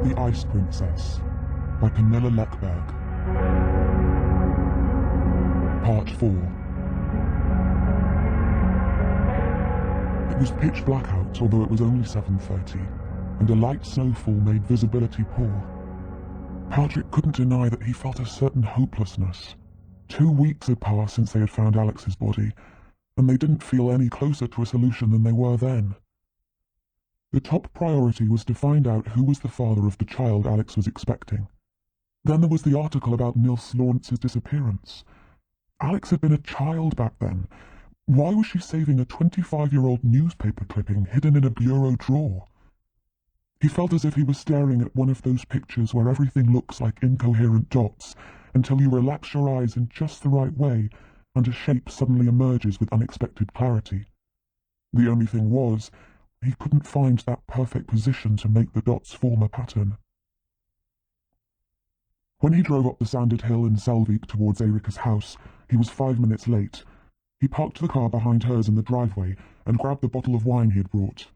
the Ice Princess by Camilla Lackberg. Part 4. It was pitch black out, although it was only 7:30, and a light snowfall made visibility poor. Patrick couldn't deny that he felt a certain hopelessness. 2 weeks had passed since they had found Alex's body, and they didn't feel any closer to a solution than they were then. The top priority was to find out who was the father of the child Alex was expecting. Then there was the article about Nils Lawrence's disappearance. Alex had been a child back then. Why was she saving a 25-year-old newspaper clipping hidden in a bureau drawer? He felt as if he was staring at one of those pictures where everything looks like incoherent dots until you relax your eyes in just the right way and a shape suddenly emerges with unexpected clarity. The only thing was, he couldn't find that perfect position to make the dots form a pattern. When he drove up the sanded hill in Selvik towards Erika's house, he was 5 minutes late. He parked the car behind hers in the driveway and grabbed the bottle of wine he had brought.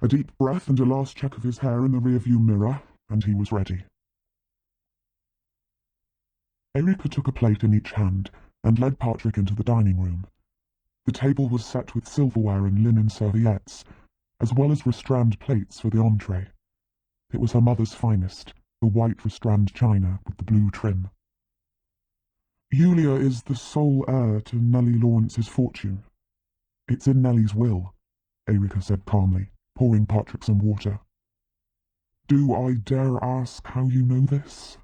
A deep breath and a last check of his hair in the rearview mirror, and he was ready. Erika took a plate in each hand and led Patrick into the dining room. The table was set with silverware and linen serviettes, as well as Restaurant plates for the entree. It was her mother's finest, the white Restaurant china with the blue trim. Julia is the sole heir to Nellie Lawrence's fortune. It's in Nellie's will, Erika said calmly, pouring Patrick some water. Do I dare ask how you know this?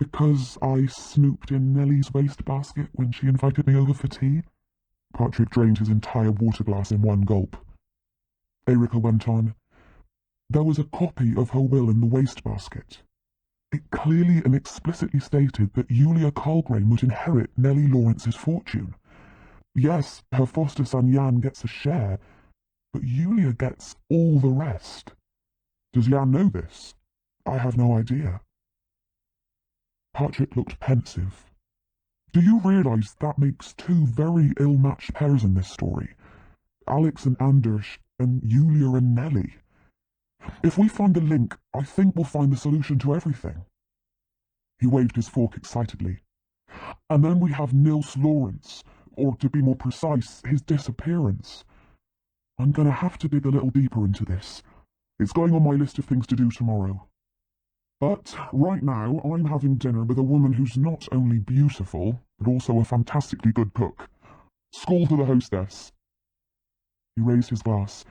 Because I snooped in Nellie's wastebasket when she invited me over for tea? Patrick drained his entire water glass in one gulp. Erika went on. There was a copy of her will in the wastebasket. It clearly and explicitly stated that Julia Karlgren would inherit Nellie Lawrence's fortune. Yes, her foster son Jan gets a share, but Julia gets all the rest. Does Jan know this? I have no idea. Patrick looked pensive. Do you realize that makes 2 very ill-matched pairs in this story? Alex and Anders, and Julia and Nellie. If we find the link, I think we'll find the solution to everything. He waved his fork excitedly. And then we have Nils Lawrence, or to be more precise, his disappearance. I'm going to have to dig a little deeper into this. It's going on my list of things to do tomorrow. But right now, I'm having dinner with a woman who's not only beautiful, but also a fantastically good cook. Skål to the hostess. He raised his glass,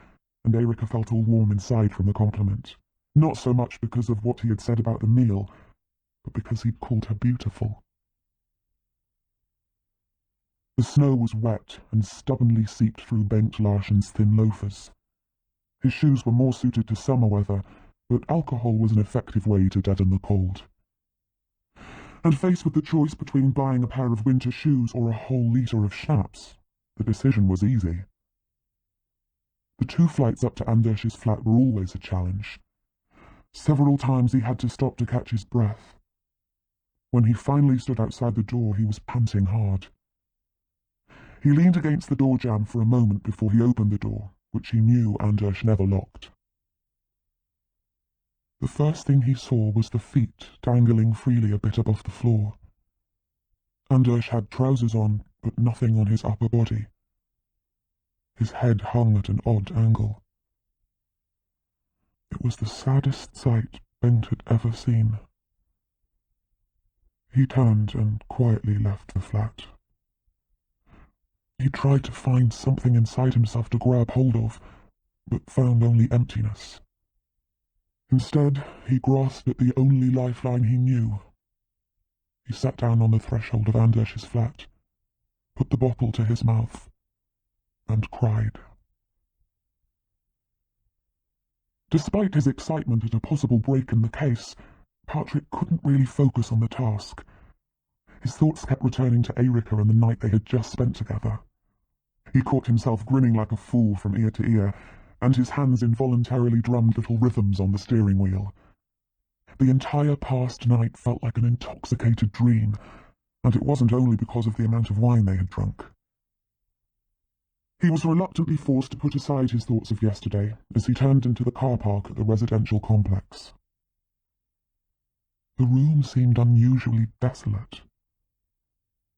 and Erika felt all warm inside from the compliment. Not so much because of what he had said about the meal, but because he'd called her beautiful. The snow was wet and stubbornly seeped through Bengt Larsen's thin loafers. His shoes were more suited to summer weather, but alcohol was an effective way to deaden the cold. And faced with the choice between buying a pair of winter shoes or a whole litre of schnapps, the decision was easy. The 2 flights up to Anders's flat were always a challenge. Several times he had to stop to catch his breath. When he finally stood outside the door, he was panting hard. He leaned against the door jamb for a moment before he opened the door, which he knew Anders never locked. The first thing he saw was the feet dangling freely a bit above the floor. Anders had trousers on, but nothing on his upper body. His head hung at an odd angle. It was the saddest sight Bengt had ever seen. He turned and quietly left the flat. He tried to find something inside himself to grab hold of, but found only emptiness. Instead, he grasped at the only lifeline he knew. He sat down on the threshold of Anders's flat, put the bottle to his mouth, and cried. Despite his excitement at a possible break in the case, Patrick couldn't really focus on the task. His thoughts kept returning to Erika and the night they had just spent together. He caught himself grinning like a fool from ear to ear, and his hands involuntarily drummed little rhythms on the steering wheel. The entire past night felt like an intoxicated dream, and it wasn't only because of the amount of wine they had drunk. He was reluctantly forced to put aside his thoughts of yesterday as he turned into the car park at the residential complex. The room seemed unusually desolate.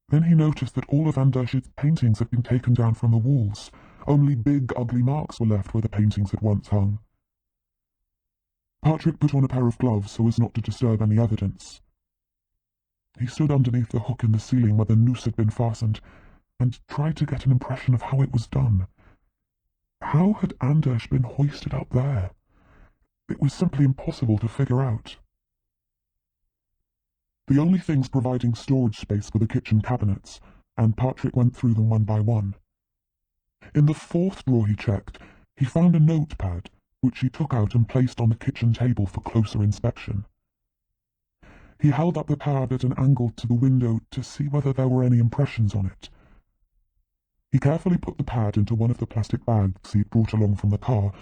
Then he noticed that all of Anders's paintings had been taken down from the walls. Only big, ugly marks were left where the paintings had once hung. Patrick put on a pair of gloves so as not to disturb any evidence. He stood underneath the hook in the ceiling where the noose had been fastened and tried to get an impression of how it was done. How had Anders been hoisted up there? It was simply impossible to figure out. The only things providing storage space were the kitchen cabinets, and Patrick went through them one by one. In the fourth drawer he checked, he found a notepad, which he took out and placed on the kitchen table for closer inspection. He held up the pad at an angle to the window to see whether there were any impressions on it. He carefully put the pad into one of the plastic bags he had brought along from the car,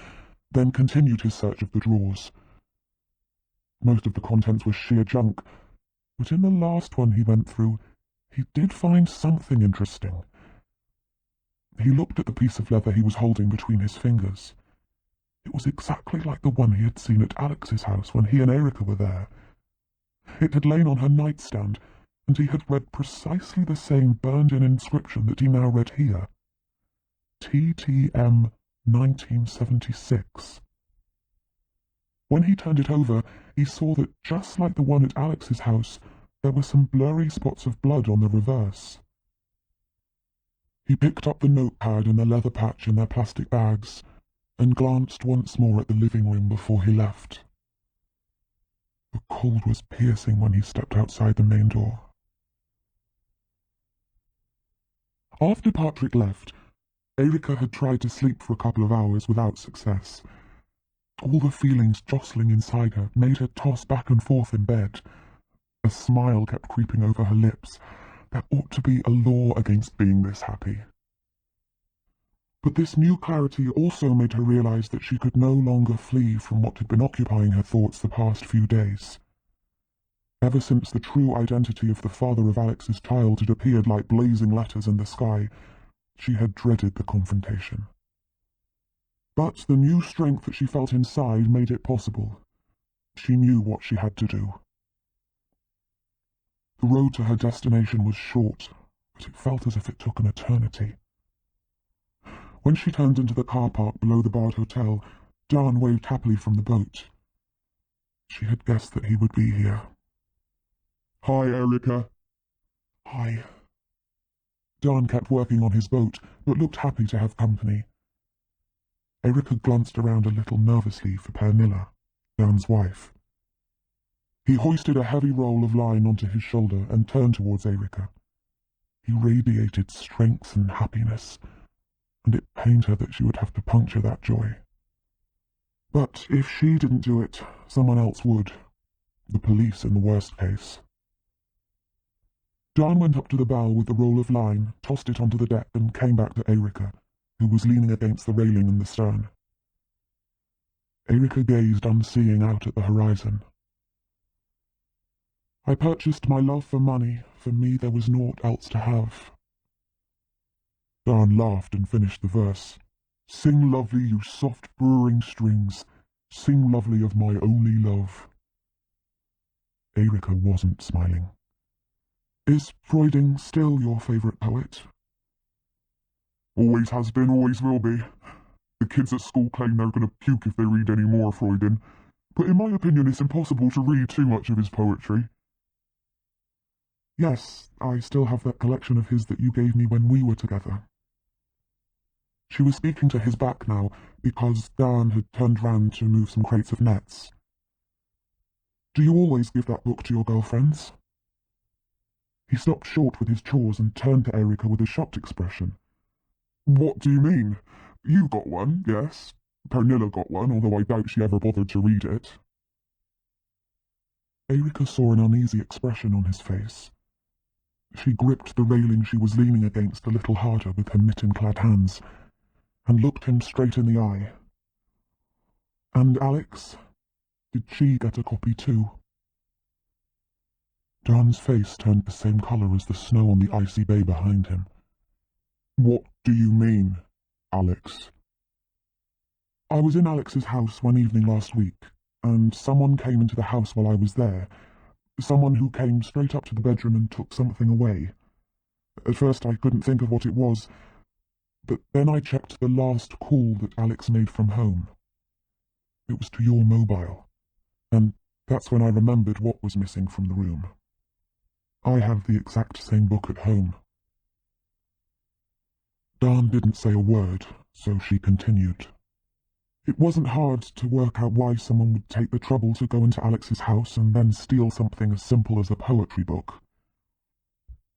then continued his search of the drawers. Most of the contents were sheer junk, but in the last one he went through, he did find something interesting. He looked at the piece of leather he was holding between his fingers. It was exactly like the one he had seen at Alex's house when he and Erica were there. It had lain on her nightstand, and he had read precisely the same burned-in inscription that he now read here. TTM 1976. When he turned it over, he saw that just like the one at Alex's house, there were some blurry spots of blood on the reverse. He picked up the notepad and the leather patch in their plastic bags, and glanced once more at the living room before he left. The cold was piercing when he stepped outside the main door. After Patrick left, Erica had tried to sleep for a couple of hours without success. All the feelings jostling inside her made her toss back and forth in bed. A smile kept creeping over her lips. There ought to be a law against being this happy. But this new clarity also made her realize that she could no longer flee from what had been occupying her thoughts the past few days. Ever since the true identity of the father of Alex's child had appeared like blazing letters in the sky, she had dreaded the confrontation. But the new strength that she felt inside made it possible. She knew what she had to do. The road to her destination was short, but it felt as if it took an eternity. When she turned into the car park below the Bard Hotel, Dan waved happily from the boat. She had guessed that he would be here. "Hi, Erica." "Hi." Dan kept working on his boat, but looked happy to have company. Erica glanced around a little nervously for Pernilla, Dan's wife. He hoisted a heavy roll of line onto his shoulder and turned towards Erica. He radiated strength and happiness, and it pained her that she would have to puncture that joy. But if she didn't do it, someone else would. The police in the worst case. Dan went up to the bow with the roll of line, tossed it onto the deck, and came back to Erica, who was leaning against the railing in the stern. Erica gazed unseeing out at the horizon. "I purchased my love for money. For me there was naught else to have." Dan laughed and finished the verse. "Sing lovely, you soft burring strings. Sing lovely of my only love." Erica wasn't smiling. "Is Freuding still your favourite poet?" "Always has been, always will be. The kids at school claim they're going to puke if they read any more Freuding, but in my opinion it's impossible to read too much of his poetry." "Yes, I still have that collection of his that you gave me when we were together." She was speaking to his back now, because Dan had turned round to move some crates of nets. "Do you always give that book to your girlfriends?" He stopped short with his chores and turned to Erica with a shocked expression. "What do you mean? You got one, yes. Pernilla got one, although I doubt she ever bothered to read it." Erica saw an uneasy expression on his face. She gripped the railing she was leaning against a little harder with her mitten-clad hands, and looked him straight in the eye. "And Alex? Did she get a copy too?" Dan's face turned the same colour as the snow on the icy bay behind him. "What do you mean, Alex?" "I was in Alex's house one evening last week, and someone came into the house while I was there. Someone who came straight up to the bedroom and took something away. At first I couldn't think of what it was, but then I checked the last call that Alex made from home. It was to your mobile, and that's when I remembered what was missing from the room. I have the exact same book at home. Dawn didn't say a word, so she continued. It wasn't hard to work out why someone would take the trouble to go into Alex's house and then steal something as simple as a poetry book.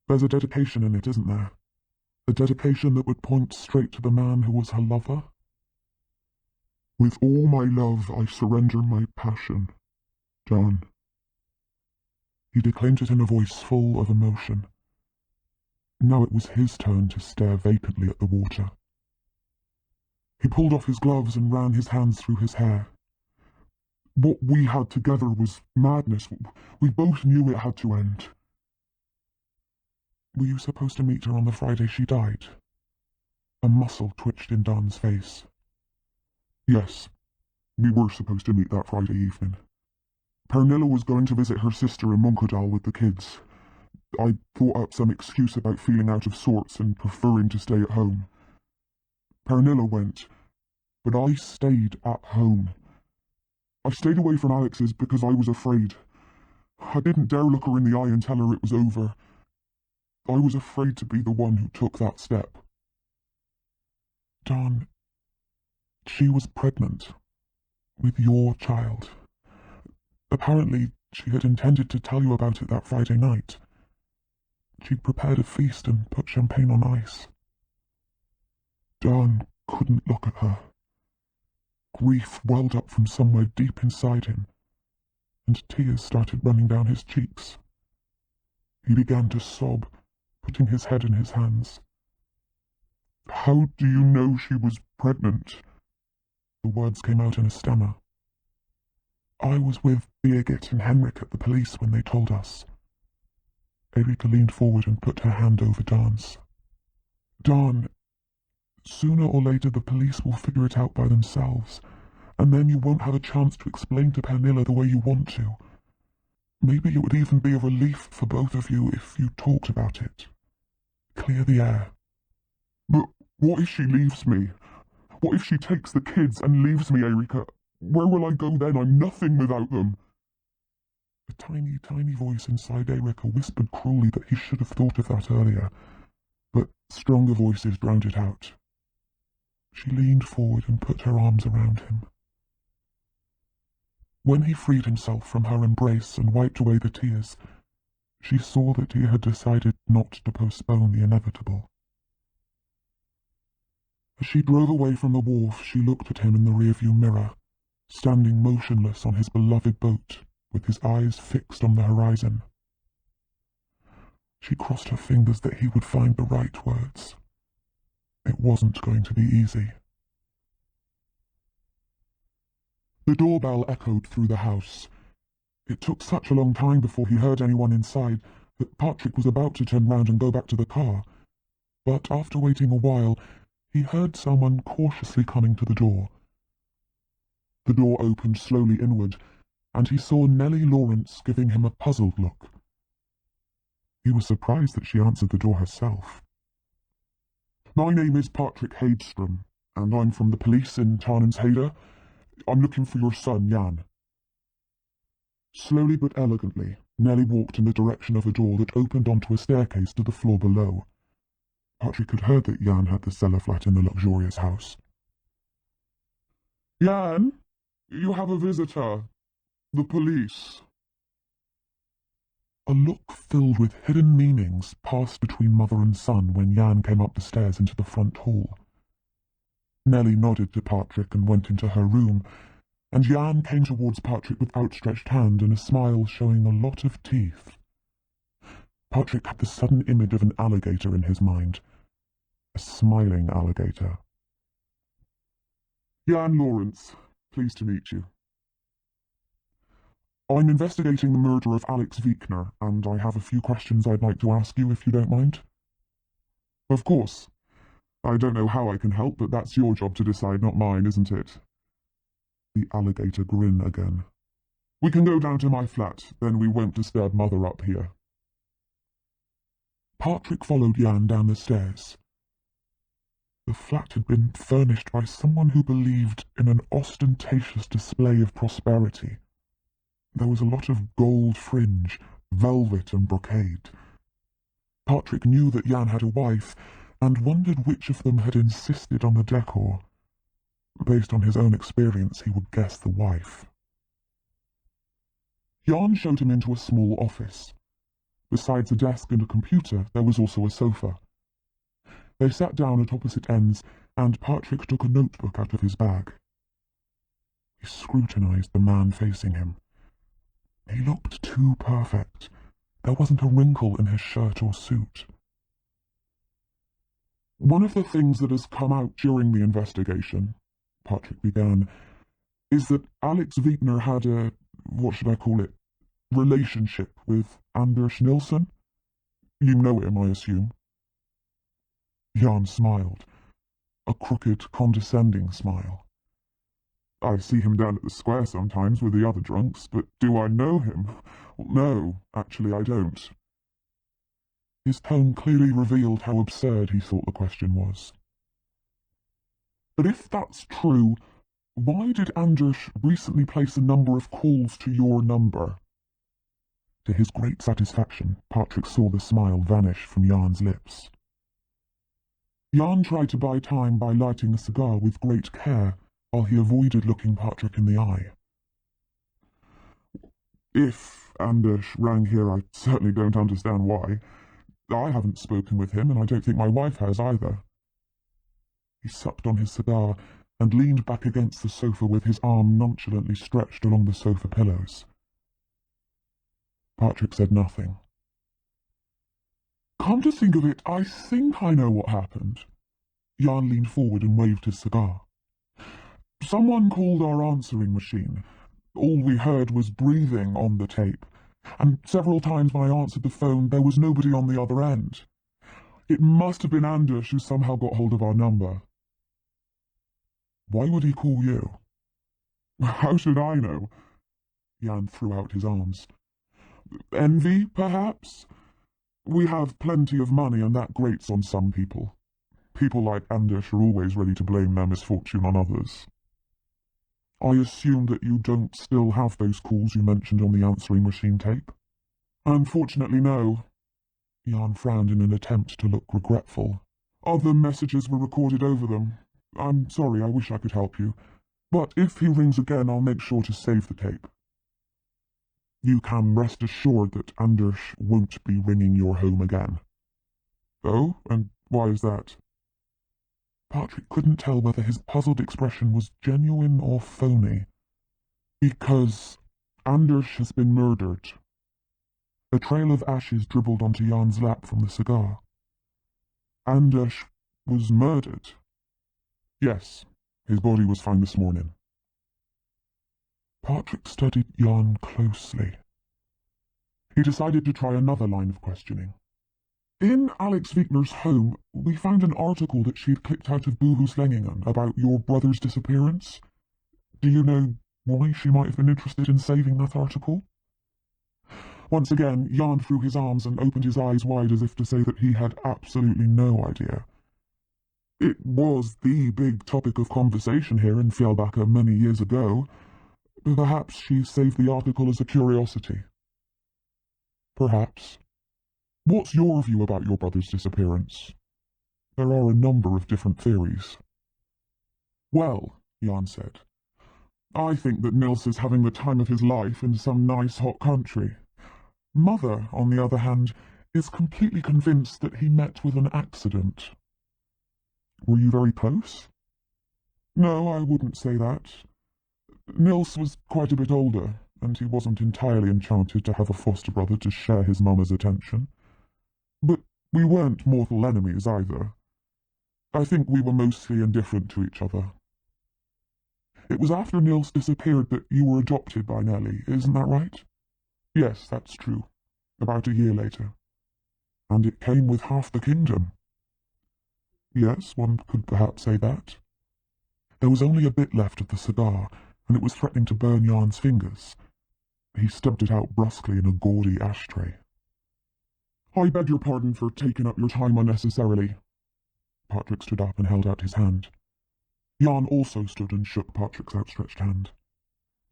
There's a dedication in it, isn't there? A dedication that would point straight to the man who was her lover. With all my love I surrender my passion, Dawn. He declaimed it in a voice full of emotion. Now it was his turn to stare vacantly at the water. He pulled off his gloves and ran his hands through his hair. What we had together was madness. We both knew it had to end. Were you supposed to meet her on the Friday she died? A muscle twitched in Dawn's face. Yes, we were supposed to meet that Friday evening. Pernilla was going to visit her sister in Munkedal with the kids. I thought up some excuse about feeling out of sorts and preferring to stay at home. Pernilla went, but I stayed at home. I stayed away from Alex's because I was afraid. I didn't dare look her in the eye and tell her it was over. I was afraid to be the one who took that step. Dawn, she was pregnant with your child. Apparently, she had intended to tell you about it that Friday night. She'd prepared a feast and put champagne on ice. Dawn couldn't look at her. Grief welled up from somewhere deep inside him, and tears started running down his cheeks. He began to sob, putting his head in his hands. How do you know she was pregnant? The words came out in a stammer. I was with Birgit and Henrik at the police when they told us. Erika leaned forward and put her hand over Dawn's. Dawn, sooner or later the police will figure it out by themselves, and then you won't have a chance to explain to Pernilla the way you want to. Maybe it would even be a relief for both of you if you talked about it. Clear the air. But what if she leaves me? What if she takes the kids and leaves me, Erika? Where will I go then? I'm nothing without them. A tiny, tiny voice inside Erika whispered cruelly that he should have thought of that earlier, but stronger voices drowned it out. She leaned forward and put her arms around him. When he freed himself from her embrace and wiped away the tears, she saw that he had decided not to postpone the inevitable. As she drove away from the wharf, she looked at him in the rearview mirror, standing motionless on his beloved boat, with his eyes fixed on the horizon. She crossed her fingers that he would find the right words. It wasn't going to be easy. The doorbell echoed through the house. It took such a long time before he heard anyone inside that Patrick was about to turn round and go back to the car. But after waiting a while, he heard someone cautiously coming to the door. The door opened slowly inward, and he saw Nellie Lawrence giving him a puzzled look. He was surprised that she answered the door herself. My name is Patrick Haidstrom, and I'm from the police in Tarnanshede. I'm looking for your son, Jan. Slowly but elegantly, Nellie walked in the direction of a door that opened onto a staircase to the floor below. Patrick had heard that Jan had the cellar flat in the luxurious house. Jan, you have a visitor. The police. A look filled with hidden meanings passed between mother and son when Jan came up the stairs into the front hall. Nellie nodded to Patrick and went into her room, and Jan came towards Patrick with outstretched hand and a smile showing a lot of teeth. Patrick had the sudden image of an alligator in his mind. A smiling alligator. Jan Lawrence, pleased to meet you. I'm investigating the murder of Alex Wiekner, and I have a few questions I'd like to ask you if you don't mind. Of course. I don't know how I can help, but that's your job to decide, not mine, isn't it? The alligator grin again. We can go down to my flat, then we won't disturb Mother up here. Patrick followed Jan down the stairs. The flat had been furnished by someone who believed in an ostentatious display of prosperity. There was a lot of gold fringe, velvet and brocade. Patrick knew that Jan had a wife, and wondered which of them had insisted on the decor. Based on his own experience, he would guess the wife. Jan showed him into a small office. Besides a desk and a computer, there was also a sofa. They sat down at opposite ends, and Patrick took a notebook out of his bag. He scrutinized the man facing him. He looked too perfect. There wasn't a wrinkle in his shirt or suit. One of the things that has come out during the investigation, Patrick began, is that Alex Wiedner had a, what should I call it, relationship with Anders Nilsson. You know him, I assume. Jan smiled, a crooked, condescending smile. I see him down at the square sometimes with the other drunks, but do I know him? No, actually I don't. His tone clearly revealed how absurd he thought the question was. But if that's true, why did Anders recently place a number of calls to your number? To his great satisfaction, Patrick saw the smile vanish from Jan's lips. Jan tried to buy time by lighting a cigar with great care, while he avoided looking Patrick in the eye. If Anders rang here, I certainly don't understand why. I haven't spoken with him, and I don't think my wife has either. He sucked on his cigar and leaned back against the sofa with his arm nonchalantly stretched along the sofa pillows. Patrick said nothing. Come to think of it, I think I know what happened. Jan leaned forward and waved his cigar. Someone called our answering machine. All we heard was breathing on the tape, and several times when I answered the phone, there was nobody on the other end. It must have been Anders who somehow got hold of our number. Why would he call you? How should I know? Jan threw out his arms. Envy, perhaps? We have plenty of money, and that grates on some people. People like Anders are always ready to blame their misfortune on others. I assume that you don't still have those calls you mentioned on the answering machine tape? Unfortunately, no. Jan frowned in an attempt to look regretful. Other messages were recorded over them. I'm sorry, I wish I could help you. But if he rings again, I'll make sure to save the tape. You can rest assured that Anders won't be ringing your home again. Oh, and why is that? Patrick couldn't tell whether his puzzled expression was genuine or phony. Because Anders has been murdered. A trail of ashes dribbled onto Jan's lap from the cigar. Anders was murdered. Yes, his body was found this morning. Patrick studied Jan closely. He decided to try another line of questioning. In Alex Wiedner's home, we found an article that she'd clipped out of Boohooslänningen about your brother's disappearance. Do you know why she might have been interested in saving that article? Once again, Jan threw his arms and opened his eyes wide as if to say that he had absolutely no idea. It was the big topic of conversation here in Fjällbacka many years ago. Perhaps she saved the article as a curiosity. Perhaps. What's your view about your brother's disappearance? There are a number of different theories. Well, Jan said, I think that Nils is having the time of his life in some nice hot country. Mother, on the other hand, is completely convinced that he met with an accident. Were you very close? No, I wouldn't say that. Nils was quite a bit older, and he wasn't entirely enchanted to have a foster brother to share his mama's attention. But we weren't mortal enemies either. I think we were mostly indifferent to each other. It was after Nils disappeared that you were adopted by Nellie, isn't that right? Yes, that's true. About a year later. And it came with half the kingdom. Yes, one could perhaps say that. There was only a bit left of the cigar, and it was threatening to burn Jan's fingers. He stubbed it out brusquely in a gaudy ashtray. "I beg your pardon for taking up your time unnecessarily." Patrick stood up and held out his hand. Jan also stood and shook Patrick's outstretched hand.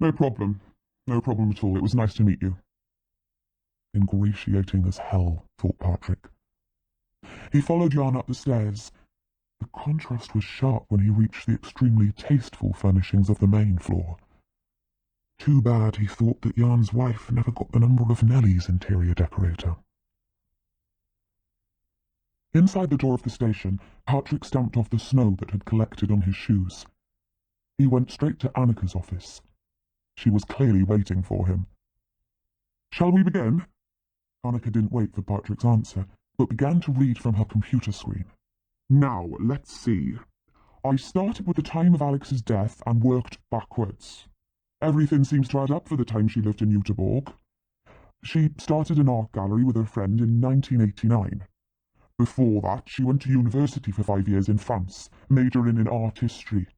"No problem. No problem at all. It was nice to meet you." Ingratiating as hell, thought Patrick. He followed Jan up the stairs. The contrast was sharp when he reached the extremely tasteful furnishings of the main floor. Too bad, he thought, that Jan's wife never got the number of Nellie's interior decorator. Inside the door of the station, Patrick stamped off the snow that had collected on his shoes. He went straight to Annika's office. She was clearly waiting for him. "Shall we begin?" Annika didn't wait for Patrick's answer, but began to read from her computer screen. "Now, let's see. I started with the time of Alex's death and worked backwards. Everything seems to add up for the time she lived in Göteborg. She started an art gallery with her friend in 1989. Before that, she went to university for 5 years in France, majoring in art history.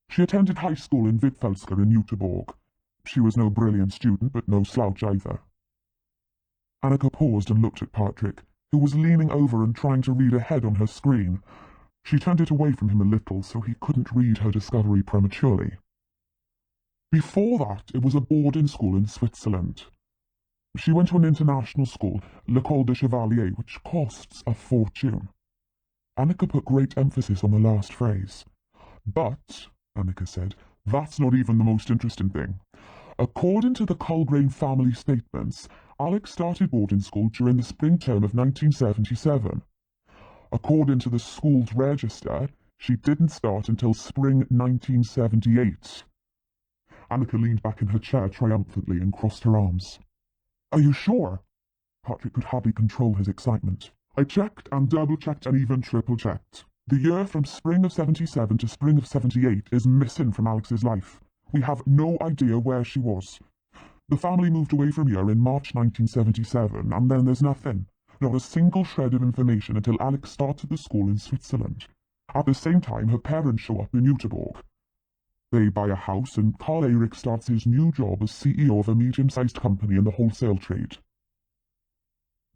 She attended high school in Hvitfeldtska in Göteborg. She was no brilliant student, but no slouch either." Annika paused and looked at Patrick, who was leaning over and trying to read ahead on her screen. She turned it away from him a little so he couldn't read her discovery prematurely. "Before that, it was a boarding school in Switzerland. She went to an international school, L'École de Chevalier, which costs a fortune." Annika put great emphasis on the last phrase. "But," Annika said, "that's not even the most interesting thing. According to the Culgrain family statements, Alex started boarding school during the spring term of 1977. According to the school's register, she didn't start until spring 1978. Annika leaned back in her chair triumphantly and crossed her arms. "Are you sure?" Patrick could hardly control his excitement. "I checked and double-checked and even triple-checked. The year from spring of 77 to spring of 78 is missing from Alex's life. We have no idea where she was. The family moved away from here in March 1977, and then there's nothing. Not a single shred of information until Alex started the school in Switzerland. At the same time, her parents show up in Göteborg. They buy a house, and Carl Eric starts his new job as CEO of a medium-sized company in the wholesale trade."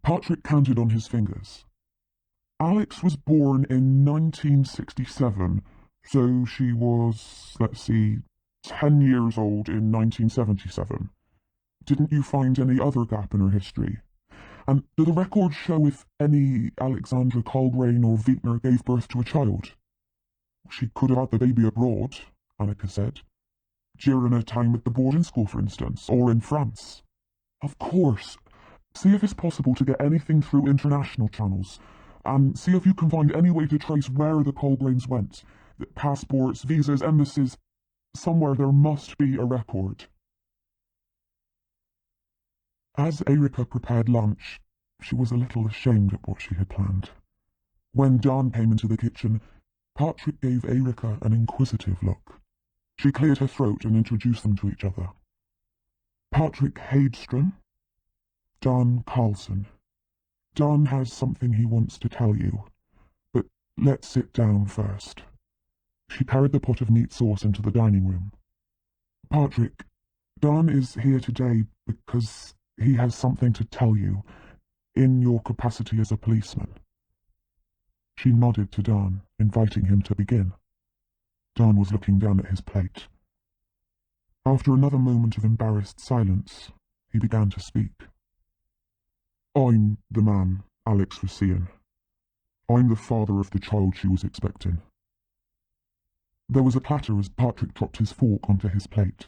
Patrick counted on his fingers. "Alex was born in 1967, so she was, 10 years old in 1977. Didn't you find any other gap in her history? And do the records show if any Alexandra Culgrain or Wittner gave birth to a child?" "She could have had the baby abroad," Annika said. "During her time at the boarding school, for instance, or in France." "Of course. See if it's possible to get anything through international channels, and see if you can find any way to trace where the Culgrains went. Passports, visas, embassies. Somewhere there must be a record." As Erika prepared lunch, she was a little ashamed at what she had planned. When Dawn came into the kitchen, Patrick gave Erika an inquisitive look. She cleared her throat and introduced them to each other. "Patrick Hedström, Dawn Carlson. Dawn has something he wants to tell you, but let's sit down first." She carried the pot of meat sauce into the dining room. "Patrick, Dawn is here today because he has something to tell you, in your capacity as a policeman." She nodded to Dawn, inviting him to begin. Dawn was looking down at his plate. After another moment of embarrassed silence, he began to speak. "I'm the man Alex was seeing. I'm the father of the child she was expecting." There was a clatter as Patrick dropped his fork onto his plate.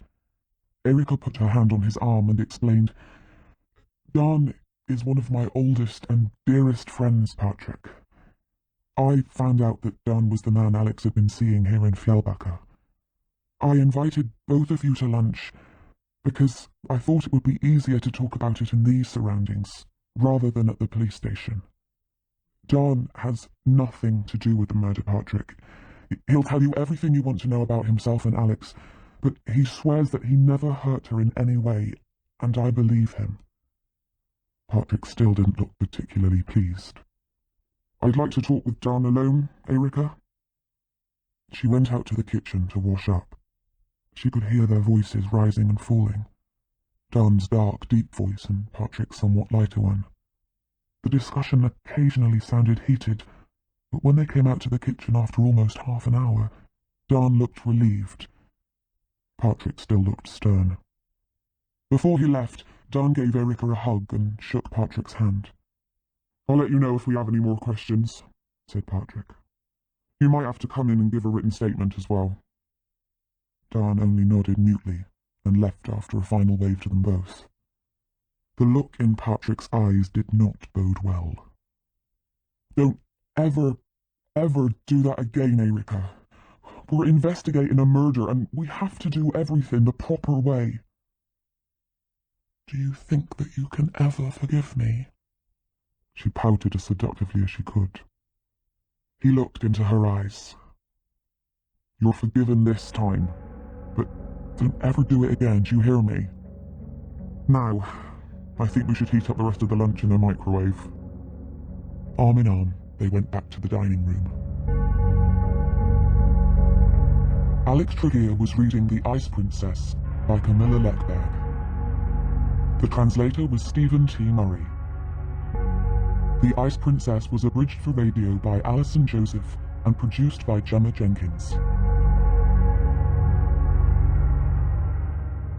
Erika put her hand on his arm and explained, "Dawn is one of my oldest and dearest friends, Patrick. I found out that Dawn was the man Alex had been seeing here in Fjällbacka. I invited both of you to lunch because I thought it would be easier to talk about it in these surroundings, rather than at the police station. Dawn has nothing to do with the murder, Patrick. He'll tell you everything you want to know about himself and Alex, but he swears that he never hurt her in any way, and I believe him." Patrick still didn't look particularly pleased. "I'd like to talk with Dawn alone, Erika." She went out to the kitchen to wash up. She could hear their voices rising and falling. Dawn's dark, deep voice and Patrick's somewhat lighter one. The discussion occasionally sounded heated, but when they came out to the kitchen after almost half an hour, Dawn looked relieved. Patrick still looked stern. Before he left, Dawn gave Erica a hug and shook Patrick's hand. "I'll let you know if we have any more questions," said Patrick. "You might have to come in and give a written statement as well." Dawn only nodded mutely and left after a final wave to them both. The look in Patrick's eyes did not bode well. "Don't ever do that again, Erica. We're investigating a murder and we have to do everything the proper way." "Do you think that you can ever forgive me?" She pouted as seductively as she could. He looked into her eyes. "You're forgiven this time, but don't ever do it again, do you hear me? Now, I think we should heat up the rest of the lunch in the microwave." Arm in arm, they went back to the dining room. Alex Tregear was reading The Ice Princess by Camilla Lackberg. The translator was Stephen T. Murray. The Ice Princess was abridged for radio by Alison Joseph and produced by Gemma Jenkins.